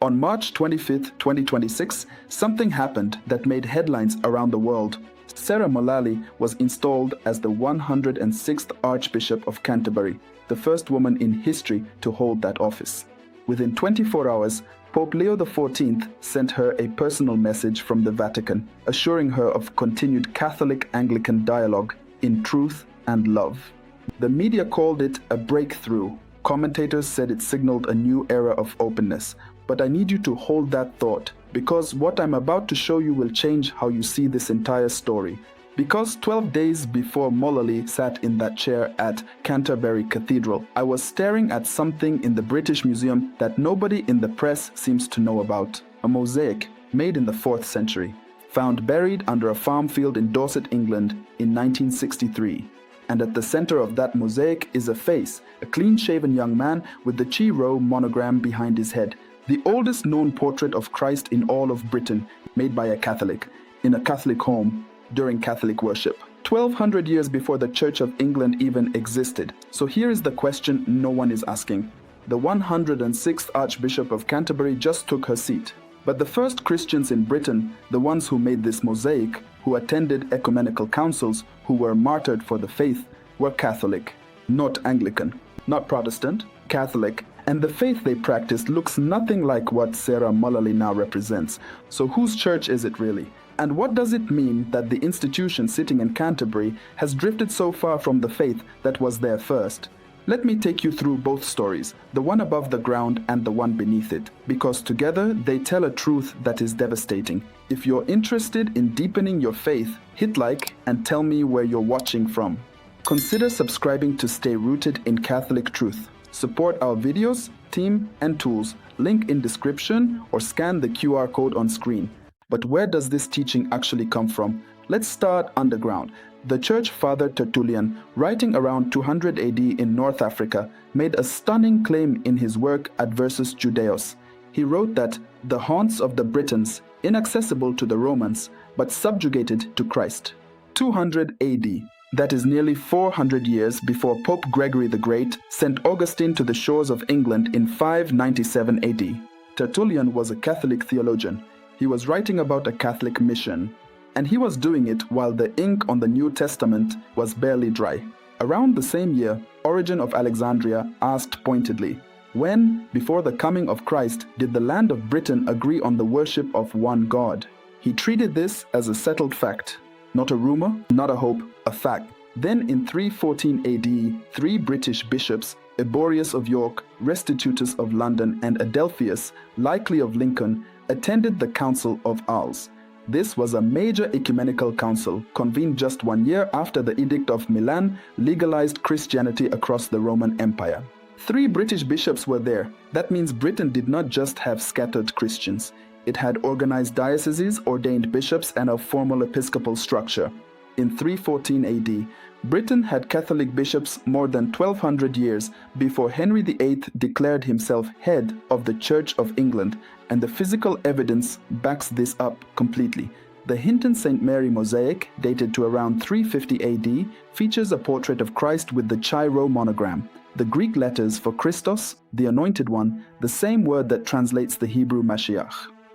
On March 25, 2026, something happened that made headlines around the world. Sarah Mullally was installed as the 106th Archbishop of Canterbury, the first woman in history to hold that office. Within 24 hours, Pope Leo XIV sent her a personal message from the Vatican, assuring her of continued Catholic-Anglican dialogue in truth and love. The media called it a breakthrough. Commentators said it signaled a new era of openness. But I need you to hold that thought, because what I'm about to show you will change how you see this entire story. Because 12 days before Mullally sat in that chair at Canterbury Cathedral, I was staring at something in the British Museum that nobody in the press seems to know about. A mosaic made in the 4th century, found buried under a farm field in Dorset, England in 1963. And at the center of that mosaic is a face, a clean-shaven young man with the Chi Rho monogram behind his head. The oldest known portrait of Christ in all of Britain, made by a Catholic, in a Catholic home, during Catholic worship. 1200 years before the Church of England even existed. So here is the question no one is asking. The 106th Archbishop of Canterbury just took her seat. But the first Christians in Britain, the ones who made this mosaic, who attended ecumenical councils, who were martyred for the faith, were Catholic, not Anglican, not Protestant, Catholic. And the faith they practiced looks nothing like what Sarah Mullally now represents. So whose church is it really? And what does it mean that the institution sitting in Canterbury has drifted so far from the faith that was there first? Let me take you through both stories, the one above the ground and the one beneath it, because together they tell a truth that is devastating. If you're interested in deepening your faith, hit like and tell me where you're watching from. Consider subscribing to stay rooted in Catholic truth. Support our videos, team, and tools, link in description or scan the QR code on screen. But where does this teaching actually come from? Let's start underground. The Church Father Tertullian, writing around 200 AD in North Africa, made a stunning claim in his work Adversus Judaeos. He wrote that the haunts of the Britons, inaccessible to the Romans, but subjugated to Christ. 200 AD. That is nearly 400 years before Pope Gregory the Great sent Augustine to the shores of England in 597 AD. Tertullian was a Catholic theologian. He was writing about a Catholic mission, and he was doing it while the ink on the New Testament was barely dry. Around the same year, Origen of Alexandria asked pointedly, when, before the coming of Christ, did the land of Britain agree on the worship of one God? He treated this as a settled fact. Not a rumor, not a hope, a fact. Then in 314 AD, 3 British bishops, Eborius of York, Restitutus of London, and Adelphius, likely of Lincoln, attended the Council of Arles. This was a major ecumenical council, convened just 1 year after the Edict of Milan legalized Christianity across the Roman Empire. 3 British bishops were there. That means Britain did not just have scattered Christians. It had organized dioceses, ordained bishops, and a formal episcopal structure. In 314 AD, Britain had Catholic bishops more than 1200 years before Henry VIII declared himself head of the Church of England, and the physical evidence backs this up completely. The Hinton St. Mary mosaic, dated to around 350 AD, features a portrait of Christ with the Chi Rho monogram. The Greek letters for Christos, the Anointed One, the same word that translates the Hebrew Mashiach.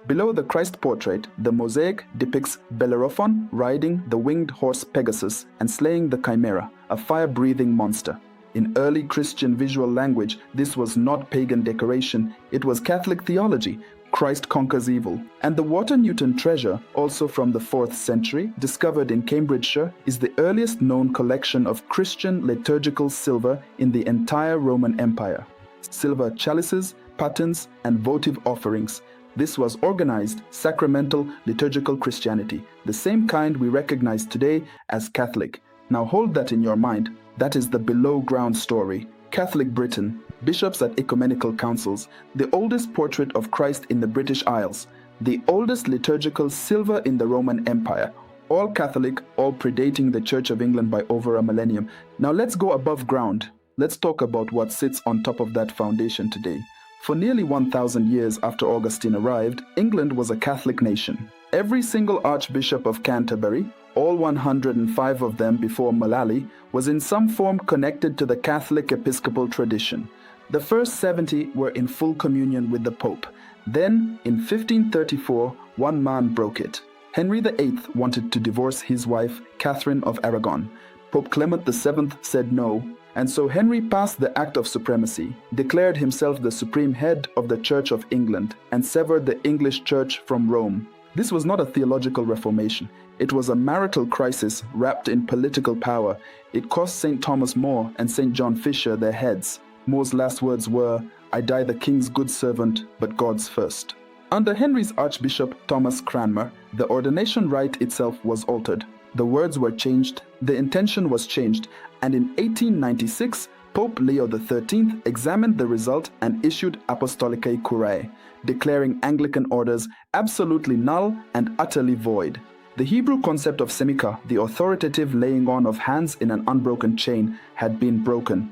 Below the Christ portrait, the mosaic depicts Bellerophon riding the winged horse Pegasus and slaying the Chimera, a fire-breathing monster. In early Christian visual language, this was not pagan decoration, it was Catholic theology. Christ conquers evil. And the Water Newton treasure, also from the 4th century, discovered in Cambridgeshire, is the earliest known collection of Christian liturgical silver in the entire Roman Empire. Silver chalices, patens, and votive offerings. This was organized, sacramental, liturgical Christianity, the same kind we recognize today as Catholic. Now hold that in your mind. That is the below-ground story. Catholic Britain, bishops at ecumenical councils, the oldest portrait of Christ in the British Isles, the oldest liturgical silver in the Roman Empire, all Catholic, all predating the Church of England by over a millennium. Now let's go above ground. Let's talk about what sits on top of that foundation today. For nearly 1,000 years after Augustine arrived, England was a Catholic nation. Every single Archbishop of Canterbury, all 105 of them before Mullally, was in some form connected to the Catholic episcopal tradition. The first 70 were in full communion with the Pope. Then, in 1534, one man broke it. Henry VIII wanted to divorce his wife, Catherine of Aragon. Pope Clement VII said no, and so Henry passed the Act of Supremacy, declared himself the supreme head of the Church of England, and severed the English Church from Rome. This was not a theological reformation. It was a marital crisis wrapped in political power. It cost St. Thomas More and St. John Fisher their heads. More's last words were, "I die the king's good servant, but God's first." Under Henry's Archbishop Thomas Cranmer, the ordination rite itself was altered. The words were changed, the intention was changed, and in 1896, Pope Leo XIII examined the result and issued Apostolic Curae, declaring Anglican orders absolutely null and utterly void. The Hebrew concept of semicha, the authoritative laying on of hands in an unbroken chain, had been broken.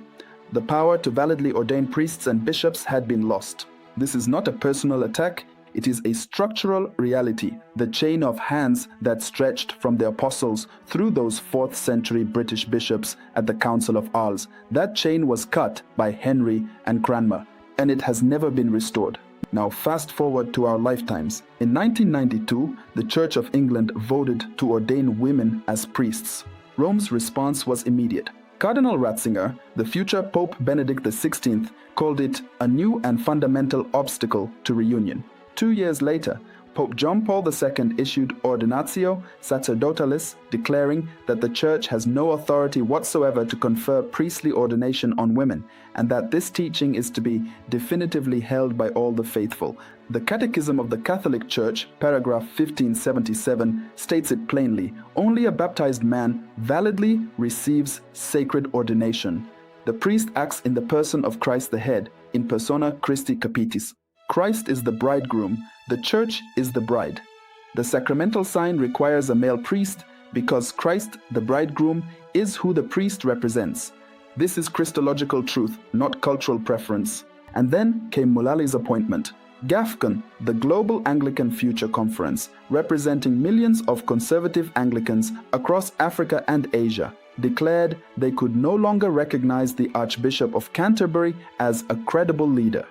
The power to validly ordain priests and bishops had been lost. This is not a personal attack. It is a structural reality, the chain of hands that stretched from the apostles through those 4th century British bishops at the Council of Arles. That chain was cut by Henry and Cranmer, and it has never been restored. Now fast forward to our lifetimes. In 1992, the Church of England voted to ordain women as priests. Rome's response was immediate. Cardinal Ratzinger, the future Pope Benedict XVI, called it a new and fundamental obstacle to reunion. 2 years later, Pope John Paul II issued Ordinatio Sacerdotalis, declaring that the Church has no authority whatsoever to confer priestly ordination on women, and that this teaching is to be definitively held by all the faithful. The Catechism of the Catholic Church, paragraph 1577, states it plainly: only a baptized man validly receives sacred ordination. The priest acts in the person of Christ the head, in persona Christi Capitis. Christ is the bridegroom, the Church is the bride. The sacramental sign requires a male priest because Christ, the bridegroom, is who the priest represents. This is Christological truth, not cultural preference. And then came Mulali's appointment. GAFCON, the Global Anglican Future Conference, representing millions of conservative Anglicans across Africa and Asia, declared they could no longer recognize the Archbishop of Canterbury as a credible leader.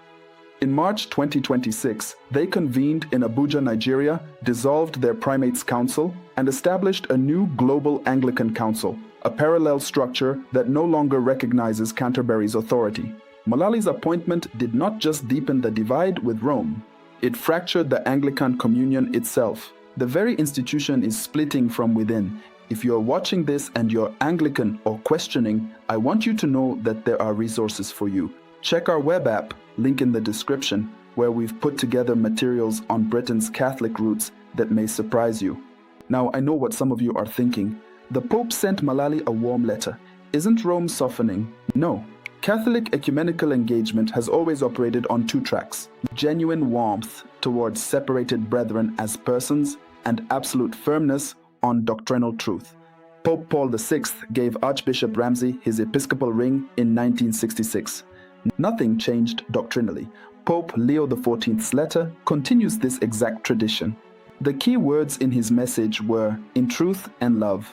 In March 2026, they convened in Abuja, Nigeria, dissolved their Primates Council, and established a new Global Anglican Council, a parallel structure that no longer recognizes Canterbury's authority. Mulali's appointment did not just deepen the divide with Rome, it fractured the Anglican communion itself. The very institution is splitting from within. If you're watching this and you're Anglican or questioning, I want you to know that there are resources for you. Check our web app, link in the description, where we've put together materials on Britain's Catholic roots that may surprise you. Now, I know what some of you are thinking. The Pope sent Mulali a warm letter. Isn't Rome softening? No. Catholic ecumenical engagement has always operated on 2 tracks: genuine warmth towards separated brethren as persons, and absolute firmness on doctrinal truth. Pope Paul VI gave Archbishop Ramsey his episcopal ring in 1966. Nothing changed doctrinally. Pope Leo XIV's letter continues this exact tradition. The key words in his message were "in truth and love."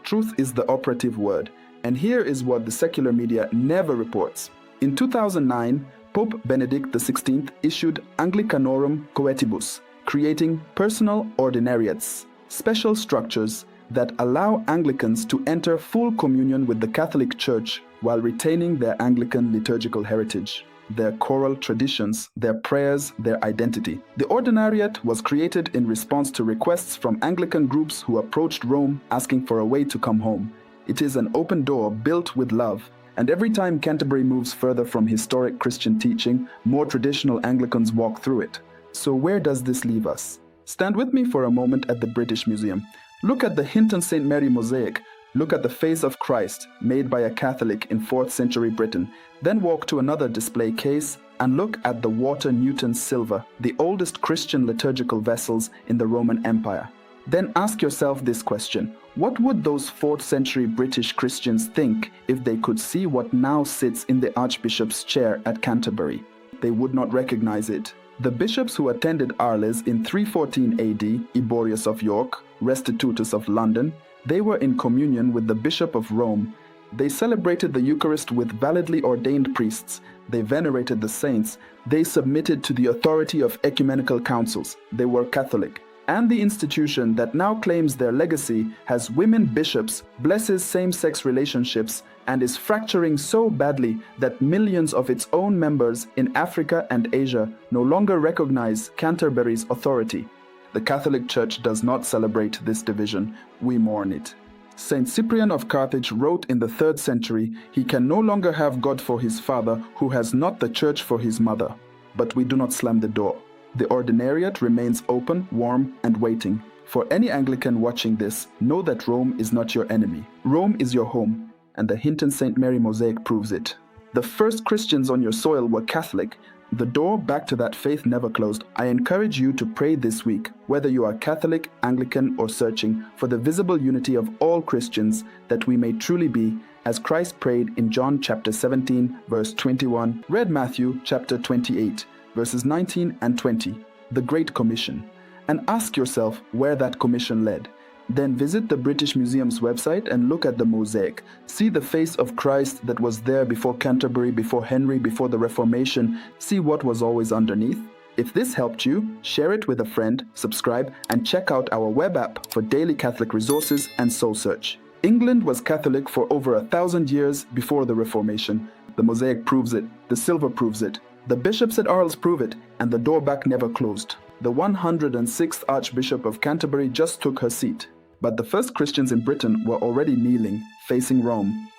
Truth is the operative word, and here is what the secular media never reports. In 2009, Pope Benedict XVI issued Anglicanorum Coetibus, creating personal ordinariates, special structures that allow Anglicans to enter full communion with the Catholic Church while retaining their Anglican liturgical heritage, their choral traditions, their prayers, their identity. The ordinariate was created in response to requests from Anglican groups who approached Rome asking for a way to come home. It is an open door built with love, and every time Canterbury moves further from historic Christian teaching, more traditional Anglicans walk through it. So where does this leave us? Stand with me for a moment at the British Museum. Look at the Hinton St. Mary mosaic. Look at the face of Christ, made by a Catholic in 4th century Britain. Then walk to another display case and look at the water Newton silver, the oldest Christian liturgical vessels in the Roman Empire. Then ask yourself this question: what would those 4th century British Christians think if they could see what now sits in the Archbishop's chair at Canterbury? They would not recognize it. The bishops who attended Arles in 314 AD, Eborius of York, Restitutus of London, they were in communion with the Bishop of Rome. They celebrated the Eucharist with validly ordained priests. They venerated the saints. They submitted to the authority of ecumenical councils. They were Catholic. And the institution that now claims their legacy has women bishops, blesses same-sex relationships, and is fracturing so badly that millions of its own members in Africa and Asia no longer recognize Canterbury's authority. The Catholic Church does not celebrate this division. We mourn it. Saint Cyprian of Carthage wrote in the 3rd century, he can no longer have God for his father who has not the church for his mother. But we do not slam the door. The ordinariate remains open, warm, and waiting. For any Anglican watching this, know that Rome is not your enemy. Rome is your home, and the Hinton St. Mary Mosaic proves it. The first Christians on your soil were Catholic. The door back to that faith never closed. I encourage you to pray this week, whether you are Catholic, Anglican, or searching, for the visible unity of all Christians, that we may truly be, as Christ prayed in John chapter 17, verse 21, read Matthew chapter 28, verses 19 and 20, the Great Commission, and ask yourself where that commission led. Then visit the British Museum's website and look at the mosaic. See the face of Christ that was there before Canterbury, before Henry, before the Reformation. See what was always underneath. If this helped you, share it with a friend, subscribe, and check out our web app for daily Catholic resources and soul search. England was Catholic for over 1,000 years before the Reformation. The mosaic proves it. The silver proves it. The bishops at Arles prove it, and the door back never closed. The 106th Archbishop of Canterbury just took her seat. But the first Christians in Britain were already kneeling, facing Rome.